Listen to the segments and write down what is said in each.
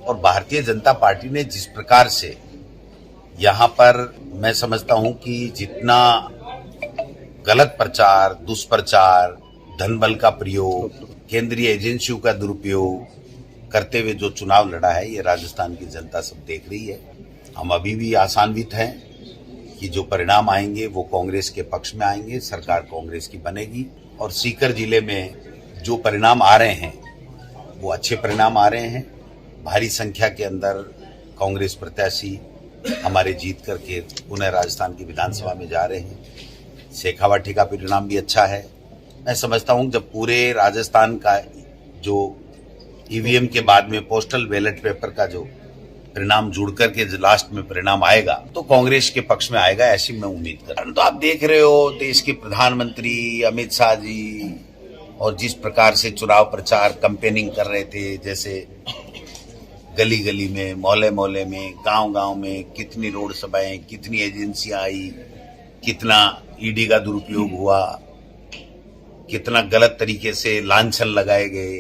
और भारतीय जनता पार्टी ने जिस प्रकार से यहाँ पर मैं समझता हूं कि जितना गलत प्रचार, दुष्प्रचार, धन बल का प्रयोग, केंद्रीय एजेंसियों का दुरुपयोग करते हुए जो चुनाव लड़ा है, ये राजस्थान की जनता सब देख रही है। हम अभी भी आशान्वित हैं कि जो परिणाम आएंगे वो कांग्रेस के पक्ष में आएंगे, सरकार कांग्रेस की बनेगी। और सीकर जिले में जो परिणाम आ रहे हैं वो अच्छे परिणाम आ रहे हैं। भारी संख्या के अंदर कांग्रेस प्रत्याशी हमारे जीत करके पुनः राजस्थान की विधानसभा में जा रहे हैं। शेखावाटी का परिणाम भी अच्छा है। मैं समझता हूं जब पूरे राजस्थान का जो ईवीएम के बाद में पोस्टल बैलेट पेपर का जो परिणाम जुड़ करके लास्ट में परिणाम आएगा तो कांग्रेस के पक्ष में आएगा, ऐसी मैं उम्मीद कर रहा हूं। तो आप देख रहे हो देश के प्रधानमंत्री अमित शाह जी और जिस प्रकार से चुनाव प्रचार कैंपेनिंग कर रहे थे, जैसे गली गली में, मोहल्ले मोहल्ले में, गांव गांव में कितनी रोड सभाएं, कितनी एजेंसियां आई, कितना ईडी का दुरुपयोग हुआ, कितना गलत तरीके से लांछन लगाए गए।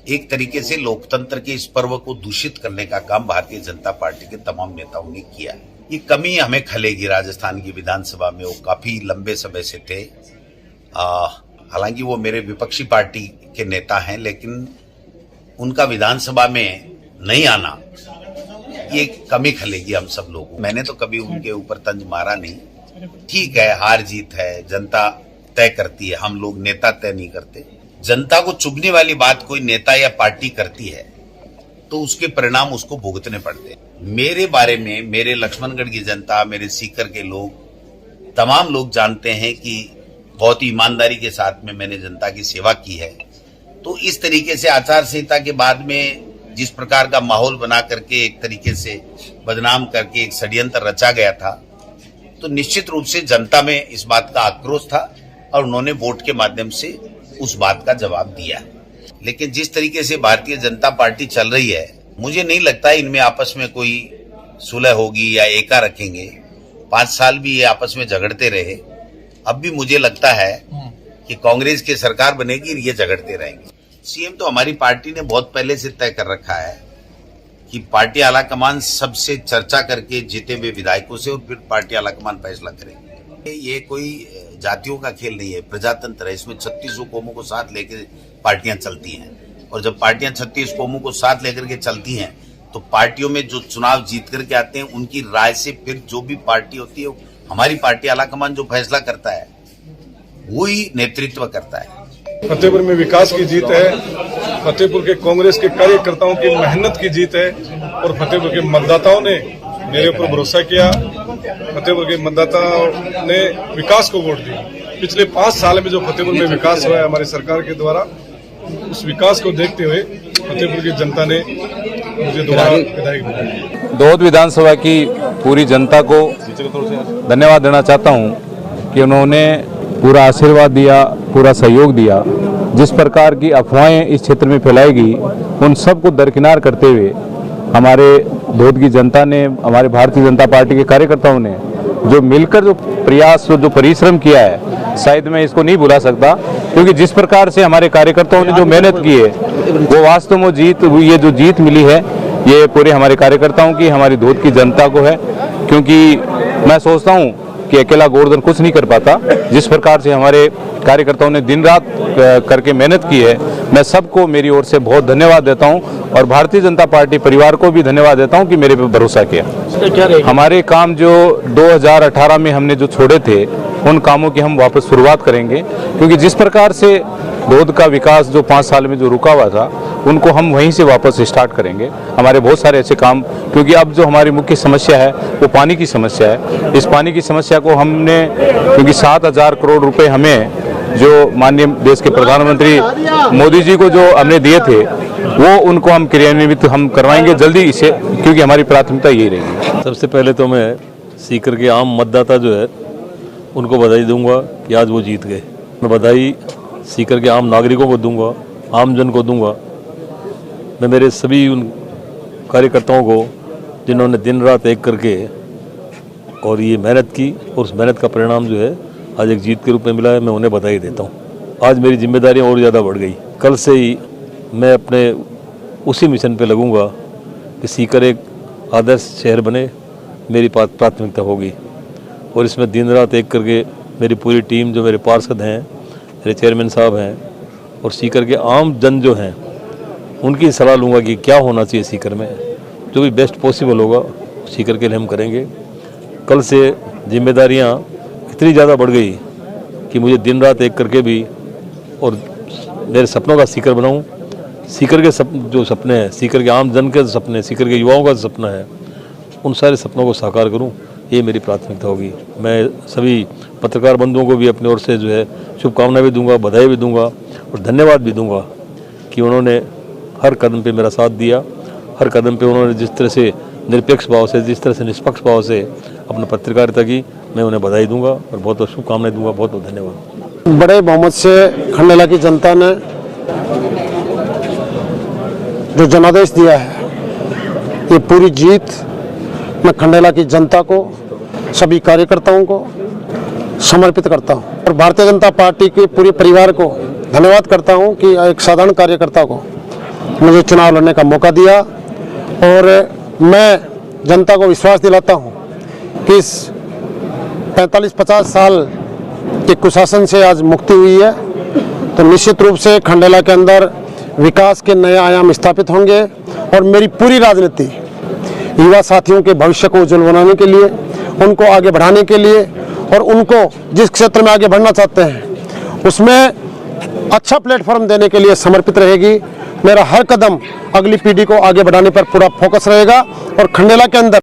एक तरीके से लोकतंत्र के इस पर्व को दूषित करने का काम भारतीय जनता पार्टी के तमाम नेताओं ने किया। ये कमी हमें खलेगी राजस्थान की विधानसभा में। वो काफी लंबे समय से थे, हालांकि वो मेरे विपक्षी पार्टी के नेता हैं, लेकिन उनका विधानसभा में नहीं आना, ये कमी खलेगी हम सब लोगों। मैंने तो कभी उनके ऊपर तंज मारा नहीं। ठीक है, हार जीत है, जनता तय करती है, हम लोग नेता तय नहीं करते। जनता को चुभने वाली बात कोई नेता या पार्टी करती है तो उसके परिणाम उसको भुगतने पड़ते हैं। मेरे बारे में मेरे लक्ष्मणगढ़ की जनता, मेरे सीकर के लोग, तमाम लोग जानते हैं कि बहुत ही ईमानदारी के साथ में मैंने जनता की सेवा की है। तो इस तरीके से आचार संहिता के बाद में जिस प्रकार का माहौल बना करके एक तरीके से बदनाम करके एक षड्यंत्र रचा गया था, तो निश्चित रूप से जनता में इस बात का आक्रोश था और उन्होंने वोट के माध्यम से उस बात का जवाब दिया। लेकिन जिस तरीके से भारतीय जनता पार्टी चल रही है, मुझे नहीं लगता इनमें आपस में कोई सुलह होगी या एका रखेंगे। 5 साल भी ये आपस में झगड़ते रहे, अब भी मुझे लगता है कि कांग्रेस की सरकार बनेगी और ये झगड़ते रहेंगे। सीएम तो हमारी पार्टी ने बहुत पहले से तय कर रखा है कि पार्टी आलाकमान सबसे चर्चा करके जीते हुए विधायकों से और फिर पार्टी आलाकमान फैसला करेंगे। ये कोई जातियों का खेल नहीं है, प्रजातंत्र है। इसमें 36 कौमों को साथ लेकर पार्टियां चलती हैं और जब पार्टियां 36 कौमों को साथ लेकर के चलती हैं तो पार्टियों में जो चुनाव जीत करके आते हैं उनकी राय से फिर जो भी पार्टी होती है, हमारी पार्टी आलाकमान जो फैसला करता है वही नेतृत्व करता है। फतेहपुर में विकास की जीत है, फतेहपुर के कांग्रेस के कार्यकर्ताओं की मेहनत की जीत है और फतेहपुर के मतदाताओं ने मेरे ऊपर भरोसा किया। फतेहपुर के मतदाताओं ने विकास को वोट दिया। पिछले 5 साल में जो फतेहपुर में विकास हुआ है हमारी सरकार के द्वारा, उस विकास को देखते हुए फतेहपुर की जनता ने मुझे दोबारा विधायक बनाया। दौद विधानसभा की पूरी जनता को धन्यवाद देना चाहता हूँ कि उन्होंने पूरा आशीर्वाद दिया, पूरा सहयोग दिया। जिस प्रकार की अफवाहें इस क्षेत्र में फैलाई गई, उन सबको दरकिनार करते हुए हमारे दौद की जनता ने, हमारे भारतीय जनता पार्टी के कार्यकर्ताओं ने जो मिलकर जो प्रयास, जो परिश्रम किया है, शायद मैं इसको नहीं भुला सकता। क्योंकि जिस प्रकार से हमारे कार्यकर्ताओं ने जो मेहनत की है वो वास्तव में ये जो जीत मिली है ये पूरे हमारे कार्यकर्ताओं की, हमारी दौद की जनता को है। क्योंकि मैं सोचता हूँ कि अकेला गोवर्धन कुछ नहीं कर पाता। जिस प्रकार से हमारे कार्यकर्ताओं ने दिन रात करके मेहनत की है, मैं सबको मेरी ओर से बहुत धन्यवाद देता हूं और भारतीय जनता पार्टी परिवार को भी धन्यवाद देता हूं कि मेरे पे भरोसा किया। हमारे काम जो 2018 में हमने जो छोड़े थे, उन कामों की हम वापस शुरुआत करेंगे। क्योंकि जिस प्रकार से दौद का विकास जो 5 साल में जो रुका हुआ था, उनको हम वहीं से वापस स्टार्ट करेंगे। हमारे बहुत सारे ऐसे काम, क्योंकि अब जो हमारी मुख्य समस्या है वो पानी की समस्या है। इस पानी की समस्या को हमने, क्योंकि 7,000 करोड़ रुपए हमें जो माननीय देश के प्रधानमंत्री मोदी जी को जो हमने दिए थे, वो उनको हम क्रियान्वित हम करवाएंगे जल्दी इसे, क्योंकि हमारी प्राथमिकता यही रहेगी। सबसे पहले तो मैं सीकर के आम मतदाता जो है उनको बधाई दूंगा कि आज वो जीत गए। मैं बधाई सीकर के आम नागरिकों को दूंगा, आम जन को दूंगा। मैं मेरे सभी उन कार्यकर्ताओं को जिन्होंने दिन रात एक करके और ये मेहनत की और उस मेहनत का परिणाम जो है आज एक जीत के रूप में मिला है, मैं उन्हें बधाई देता हूँ। आज मेरी जिम्मेदारियाँ और ज़्यादा बढ़ गई। कल से ही मैं अपने उसी मिशन पे लगूंगा कि सीकर एक आदर्श शहर बने, मेरी प्राथमिकता होगी। और इसमें दिन रात एक करके मेरी पूरी टीम, जो मेरे पार्षद हैं, मेरे चेयरमैन साहब हैं और सीकर के आम जन जो हैं, उनकी सलाह लूँगा कि क्या होना चाहिए सीकर में। जो भी बेस्ट पॉसिबल होगा सीकर के लिए हम करेंगे। कल से जिम्मेदारियाँ इतनी ज़्यादा बढ़ गई कि मुझे दिन रात एक करके भी और मेरे सपनों का सीकर बनाऊं। सीकर के जो सपने हैं, सीकर के आम जन के सपने, सीकर के युवाओं का सपना है, उन सारे सपनों को साकार करूं, ये मेरी प्राथमिकता होगी। मैं सभी पत्रकार बंधुओं को भी अपनी ओर से जो है शुभकामनाएं भी दूंगा, बधाई भी दूंगा और धन्यवाद भी दूंगा कि उन्होंने हर कदम पे मेरा साथ दिया। हर कदम पे उन्होंने जिस तरह से निरपेक्ष भाव से, जिस तरह से निष्पक्ष भाव से अपनी पत्रकारिता की, मैं उन्हें बधाई दूंगा और बहुत बहुत शुभकामनाएं दूंगा। बहुत बहुत धन्यवाद। बड़े बहुमत से खंडेला की जनता ने जो जनादेश दिया है, ये पूरी जीत मैं खंडेला की जनता को, सभी कार्यकर्ताओं को समर्पित करता हूं और भारतीय जनता पार्टी के पूरे परिवार को धन्यवाद करता हूं कि एक साधारण कार्यकर्ता को मुझे चुनाव लड़ने का मौका दिया। और मैं जनता को विश्वास दिलाता हूं कि इस 45-50 साल के कुशासन से आज मुक्ति हुई है, तो निश्चित रूप से खंडेला के अंदर विकास के नए आयाम स्थापित होंगे और मेरी पूरी राजनीति युवा साथियों के भविष्य को उज्जवल बनाने के लिए, उनको आगे बढ़ाने के लिए और उनको जिस क्षेत्र में आगे बढ़ना चाहते हैं उसमें अच्छा प्लेटफॉर्म देने के लिए समर्पित रहेगी। मेरा हर कदम अगली पीढ़ी को आगे बढ़ाने पर पूरा फोकस रहेगा और खंडेला के अंदर